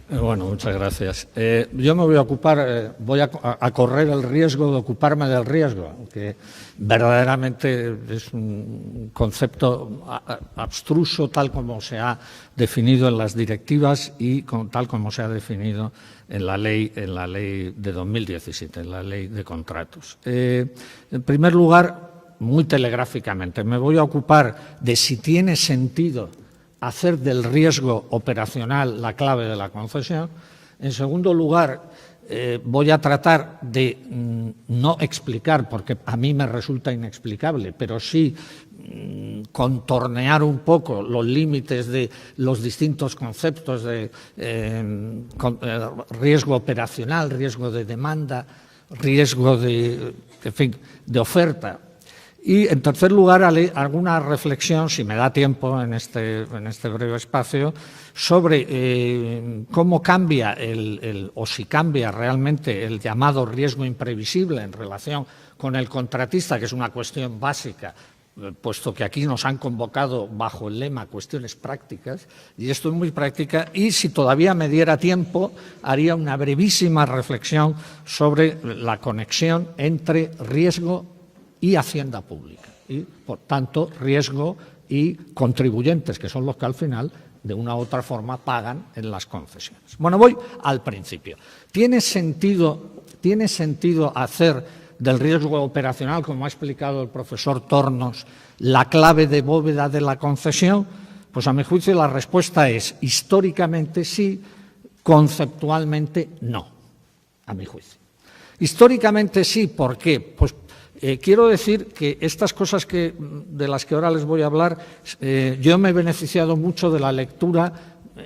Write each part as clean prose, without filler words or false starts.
Bueno, muchas gracias. Yo me voy a ocupar, voy a correr el riesgo de ocuparme del riesgo, que verdaderamente es un concepto abstruso tal como se ha definido en las directivas y tal como se ha definido en la ley de 2017, en la ley de contratos. En primer lugar, muy telegráficamente, me voy a ocupar de si tiene sentido hacer del riesgo operacional la clave de la concesión. En segundo lugar, voy a tratar de no explicar, porque a mí me resulta inexplicable, pero sí contornear un poco los límites de los distintos conceptos de riesgo operacional, riesgo de demanda, riesgo de oferta. Y, en tercer lugar, alguna reflexión, si me da tiempo en este breve espacio, sobre cómo cambia o si cambia realmente el llamado riesgo imprevisible en relación con el contratista, que es una cuestión básica, puesto que aquí nos han convocado bajo el lema cuestiones prácticas, y esto es muy práctica, y si todavía me diera tiempo, haría una brevísima reflexión sobre la conexión entre riesgo y hacienda pública, y por tanto riesgo y contribuyentes, que son los que al final de una u otra forma pagan en las concesiones. Bueno, voy al principio. ¿Tiene sentido hacer del riesgo operacional, como ha explicado el profesor Tornos, la clave de bóveda de la concesión? Pues a mi juicio la respuesta es históricamente sí, conceptualmente no, a mi juicio. Históricamente sí, ¿por qué? Pues quiero decir que estas cosas de las que ahora les voy a hablar, yo me he beneficiado mucho de la lectura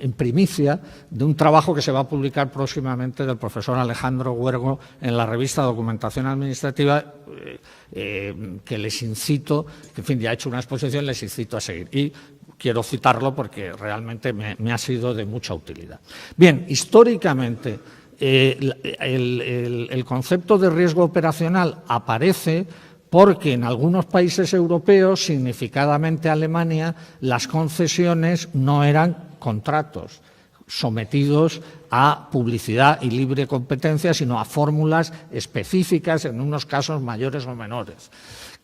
en primicia de un trabajo que se va a publicar próximamente del profesor Alejandro Huergo en la revista Documentación Administrativa, que les incito, que en fin, ya ha hecho una exposición, les incito a seguir. Y quiero citarlo porque realmente me ha sido de mucha utilidad. Bien, históricamente, el concepto de riesgo operacional aparece porque en algunos países europeos, significadamente Alemania, las concesiones no eran contratos sometidos a publicidad y libre competencia, sino a fórmulas específicas, en unos casos mayores o menores.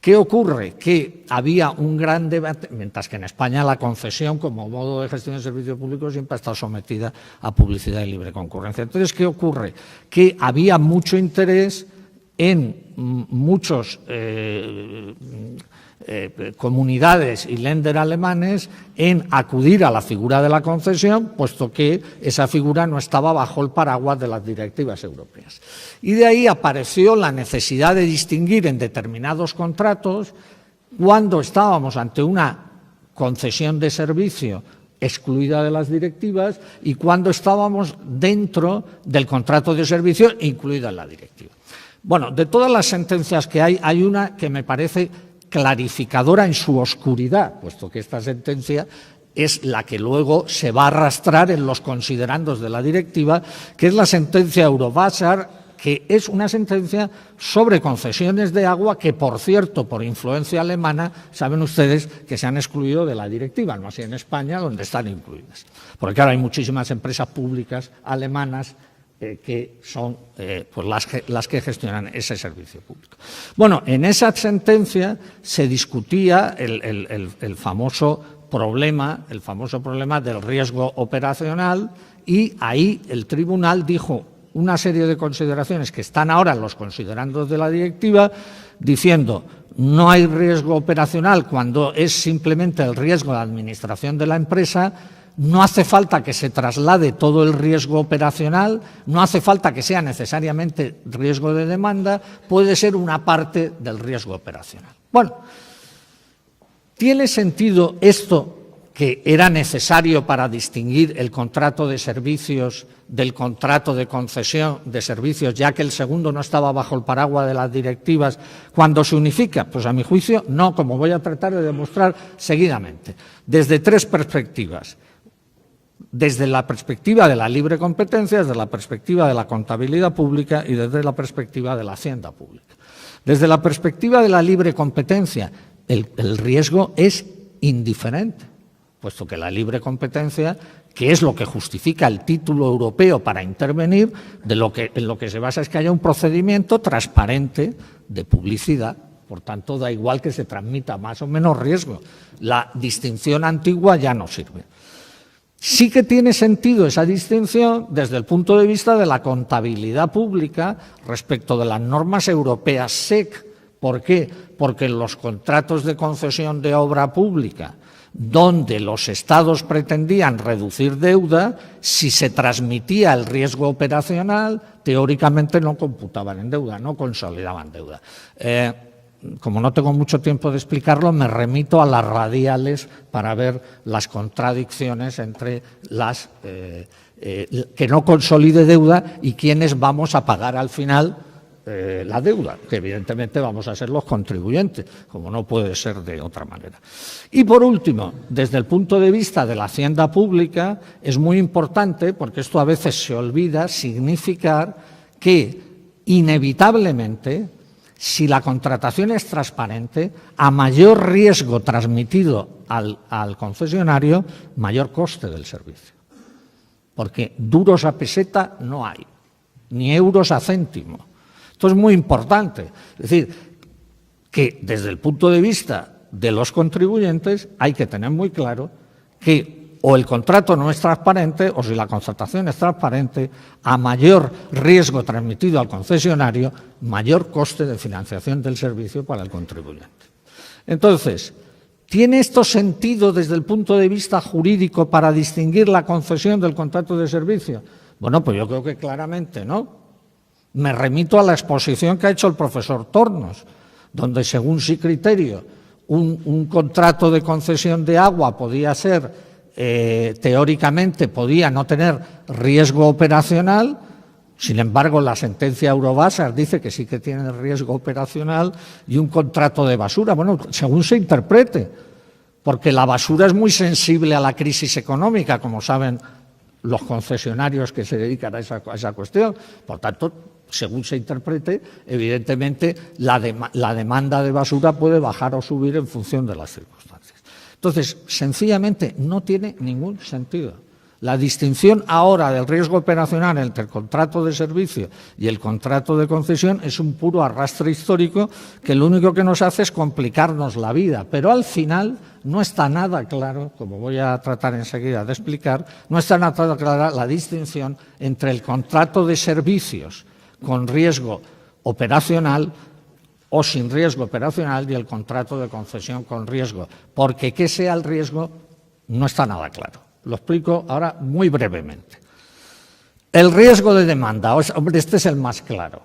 ¿Qué ocurre? Que había un gran debate, mientras que en España la concesión como modo de gestión de servicio público siempre ha estado sometida a publicidad y libre concurrencia. Entonces, ¿qué ocurre? Que había mucho interés en muchos comunidades y Länder alemanes en acudir a la figura de la concesión, puesto que esa figura no estaba bajo el paraguas de las directivas europeas. Y de ahí apareció la necesidad de distinguir en determinados contratos cuando estábamos ante una concesión de servicio excluida de las directivas y cuando estábamos dentro del contrato de servicio incluida en la directiva. Bueno, de todas las sentencias que hay una que me parece clarificadora en su oscuridad, puesto que esta sentencia es la que luego se va a arrastrar en los considerandos de la directiva, que es la sentencia Eurowasser, que es una sentencia sobre concesiones de agua que, por cierto, por influencia alemana, saben ustedes que se han excluido de la directiva, no así en España, donde están incluidas. Porque claro, hay muchísimas empresas públicas alemanas que son pues las que gestionan ese servicio público. Bueno, en esa sentencia se discutía el famoso problema del riesgo operacional, y ahí el tribunal dijo una serie de consideraciones que están ahora en los considerandos de la directiva, diciendo no hay riesgo operacional cuando es simplemente el riesgo de administración de la empresa. No hace falta que se traslade todo el riesgo operacional, no hace falta que sea necesariamente riesgo de demanda, puede ser una parte del riesgo operacional. Bueno, ¿tiene sentido esto que era necesario para distinguir el contrato de servicios del contrato de concesión de servicios, ya que el segundo no estaba bajo el paraguas de las directivas, cuando se unifica? Pues a mi juicio no, como voy a tratar de demostrar seguidamente, desde tres perspectivas. Desde la perspectiva de la libre competencia, desde la perspectiva de la contabilidad pública y desde la perspectiva de la hacienda pública. Desde la perspectiva de la libre competencia, el riesgo es indiferente, puesto que la libre competencia que es lo que justifica el título europeo para intervenir, en lo que se basa es que haya un procedimiento transparente de publicidad. Por tanto, da igual que se transmita más o menos riesgo. La distinción antigua ya no sirve. Sí que tiene sentido esa distinción desde el punto de vista de la contabilidad pública respecto de las normas europeas SEC. ¿Por qué? Porque en los contratos de concesión de obra pública, donde los Estados pretendían reducir deuda, si se transmitía el riesgo operacional, teóricamente no computaban en deuda, no consolidaban deuda. Como no tengo mucho tiempo de explicarlo, me remito a las radiales para ver las contradicciones entre las que no consolide deuda y quienes vamos a pagar al final la deuda, que evidentemente vamos a ser los contribuyentes, como no puede ser de otra manera. Y por último, desde el punto de vista de la hacienda pública, es muy importante, porque esto a veces se olvida, significar que inevitablemente, si la contratación es transparente, a mayor riesgo transmitido al concesionario, mayor coste del servicio. Porque duros a peseta no hay, ni euros a céntimo. Esto es muy importante. Es decir, que desde el punto de vista de los contribuyentes hay que tener muy claro que o el contrato no es transparente, o si la contratación es transparente, a mayor riesgo transmitido al concesionario, mayor coste de financiación del servicio para el contribuyente. Entonces, ¿tiene esto sentido desde el punto de vista jurídico para distinguir la concesión del contrato de servicio? Bueno, pues yo creo que claramente no. Me remito a la exposición que ha hecho el profesor Tornos, donde según su criterio un contrato de concesión de agua podía ser teóricamente podía no tener riesgo operacional, sin embargo la sentencia Eurobasar dice que sí que tiene riesgo operacional, y un contrato de basura, bueno, según se interprete, porque la basura es muy sensible a la crisis económica, como saben los concesionarios que se dedican a esa cuestión. Por tanto, según se interprete, evidentemente la demanda de basura puede bajar o subir en función de las circunstancias. Entonces, sencillamente no tiene ningún sentido. La distinción ahora del riesgo operacional entre el contrato de servicio y el contrato de concesión es un puro arrastre histórico que lo único que nos hace es complicarnos la vida, pero al final no está nada claro, como voy a tratar enseguida de explicar, no está nada clara la distinción entre el contrato de servicios con riesgo operacional o sin riesgo operacional y el contrato de concesión con riesgo, porque que sea el riesgo no está nada claro. Lo explico ahora muy brevemente. El riesgo de demanda, hombre, este es el más claro.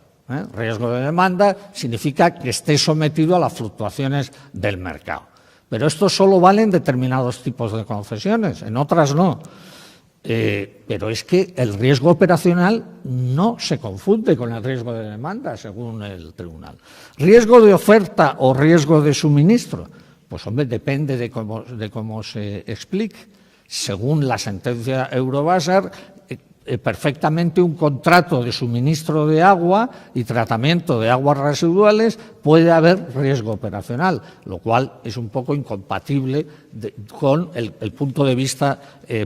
Riesgo de demanda significa que esté sometido a las fluctuaciones del mercado. Pero esto solo vale en determinados tipos de concesiones, en otras no. Pero es que el riesgo operacional no se confunde con el riesgo de demanda, según el tribunal. ¿Riesgo de oferta o riesgo de suministro? Pues, hombre, depende de cómo se explique. Según la sentencia Eurobasar, perfectamente un contrato de suministro de agua y tratamiento de aguas residuales puede haber riesgo operacional, lo cual es un poco incompatible con el punto de vista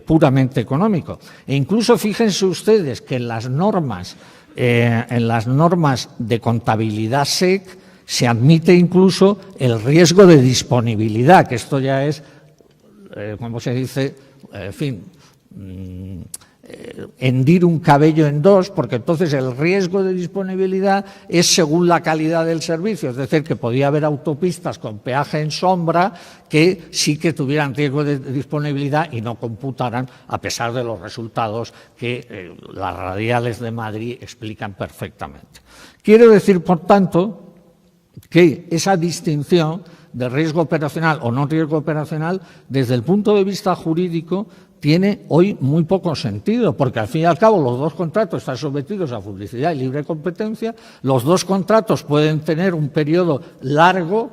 puramente económico. E incluso fíjense ustedes que en las normas de contabilidad SEC se admite incluso el riesgo de disponibilidad, que esto ya es, ¿cómo se dice? En fin, hendir un cabello en dos, porque entonces el riesgo de disponibilidad es según la calidad del servicio, es decir, que podía haber autopistas con peaje en sombra que sí que tuvieran riesgo de disponibilidad y no computaran, a pesar de los resultados que las radiales de Madrid explican perfectamente. Quiero decir, por tanto, que esa distinción de riesgo operacional o no riesgo operacional, desde el punto de vista jurídico, tiene hoy muy poco sentido, porque al fin y al cabo los dos contratos están sometidos a publicidad y libre competencia, los dos contratos pueden tener un periodo largo,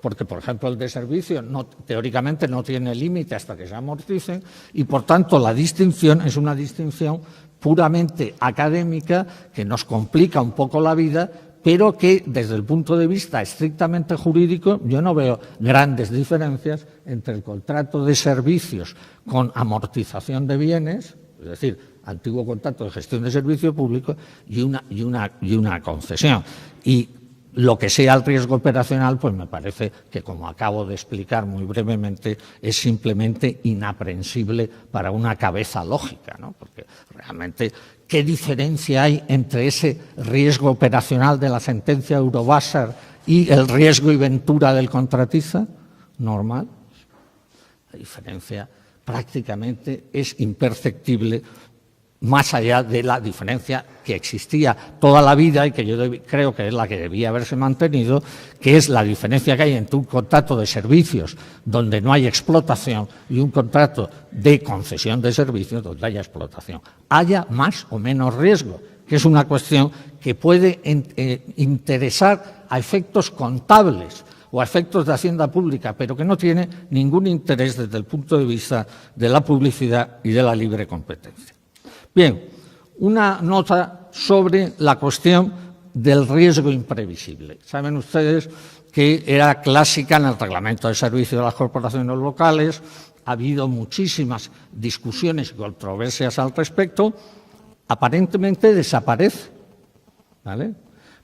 porque, por ejemplo, el de servicio teóricamente no tiene límite hasta que se amorticen, y, por tanto, la distinción es una distinción puramente académica que nos complica un poco la vida, pero que desde el punto de vista estrictamente jurídico yo no veo grandes diferencias entre el contrato de servicios con amortización de bienes, es decir, antiguo contrato de gestión de servicio público, y una concesión. Y lo que sea el riesgo operacional, pues me parece que, como acabo de explicar muy brevemente, es simplemente inaprensible para una cabeza lógica, ¿no? Porque realmente, ¿qué diferencia hay entre ese riesgo operacional de la sentencia Eurobasar y el riesgo y ventura del contratista normal? La diferencia prácticamente es imperceptible, más allá de la diferencia que existía toda la vida y que yo creo que es la que debía haberse mantenido, que es la diferencia que hay entre un contrato de servicios donde no hay explotación y un contrato de concesión de servicios donde haya explotación. Haya más o menos riesgo, que es una cuestión que puede interesar a efectos contables o a efectos de hacienda pública, pero que no tiene ningún interés desde el punto de vista de la publicidad y de la libre competencia. Bien, una nota sobre la cuestión del riesgo imprevisible. Saben ustedes que era clásica en el reglamento de servicio de las corporaciones locales, ha habido muchísimas discusiones y controversias al respecto, aparentemente desaparece, ¿vale?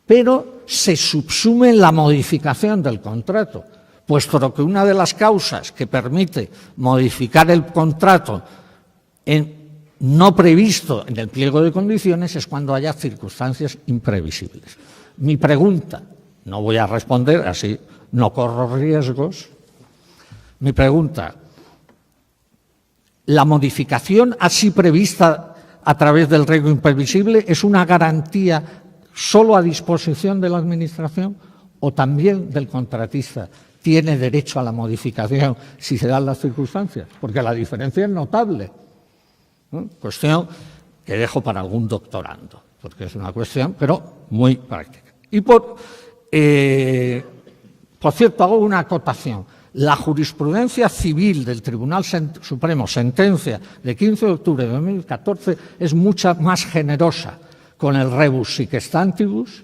Pero se subsume la modificación del contrato, puesto que una de las causas que permite modificar el contrato no previsto en el pliego de condiciones es cuando haya circunstancias imprevisibles. Mi pregunta, no voy a responder, así no corro riesgos. Mi pregunta, ¿la modificación así prevista a través del riesgo imprevisible es una garantía solo a disposición de la Administración o también del contratista? ¿Tiene derecho a la modificación si se dan las circunstancias? Porque la diferencia es notable. Cuestión que dejo para algún doctorando, porque es una cuestión, pero muy práctica. Y por cierto, hago una acotación. La jurisprudencia civil del Tribunal Supremo, sentencia de 15 de octubre de 2014, es mucha más generosa con el rebus sic stantibus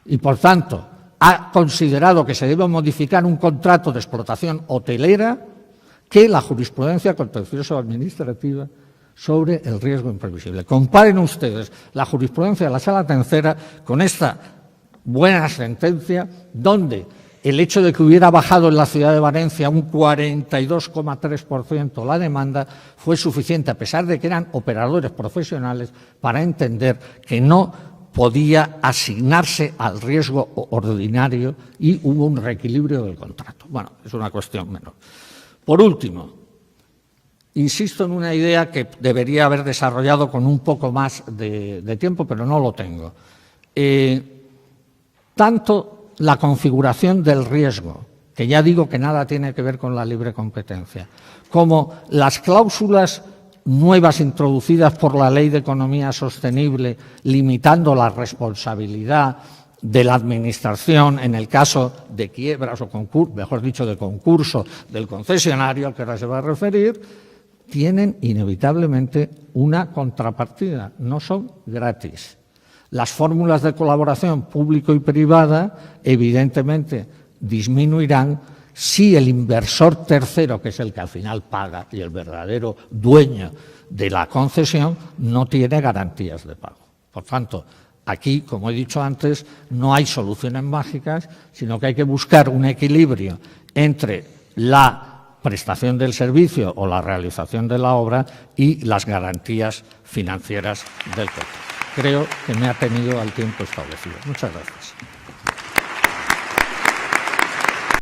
y, por tanto, ha considerado que se debe modificar un contrato de explotación hotelera que la jurisprudencia contencioso administrativa sobre el riesgo imprevisible. Comparen ustedes la jurisprudencia de la Sala Tercera con esta buena sentencia, donde el hecho de que hubiera bajado en la ciudad de Valencia un 42,3% la demanda fue suficiente, a pesar de que eran operadores profesionales, para entender que no podía asignarse al riesgo ordinario y hubo un reequilibrio del contrato. Bueno, es una cuestión menor. Por último, insisto en una idea que debería haber desarrollado con un poco más de tiempo, pero no lo tengo. Tanto la configuración del riesgo, que ya digo que nada tiene que ver con la libre competencia, como las cláusulas nuevas introducidas por la Ley de Economía Sostenible, limitando la responsabilidad de la Administración en el caso de quiebras o concurso, mejor dicho, de concurso del concesionario al que ahora se va a referir, tienen inevitablemente una contrapartida, no son gratis. Las fórmulas de colaboración público y privada evidentemente disminuirán si el inversor tercero, que es el que al final paga y el verdadero dueño de la concesión, no tiene garantías de pago. Por tanto, aquí, como he dicho antes, no hay soluciones mágicas, sino que hay que buscar un equilibrio entre la prestación del servicio o la realización de la obra y las garantías financieras del contrato. Creo que me ha tenido al tiempo establecido. Muchas gracias.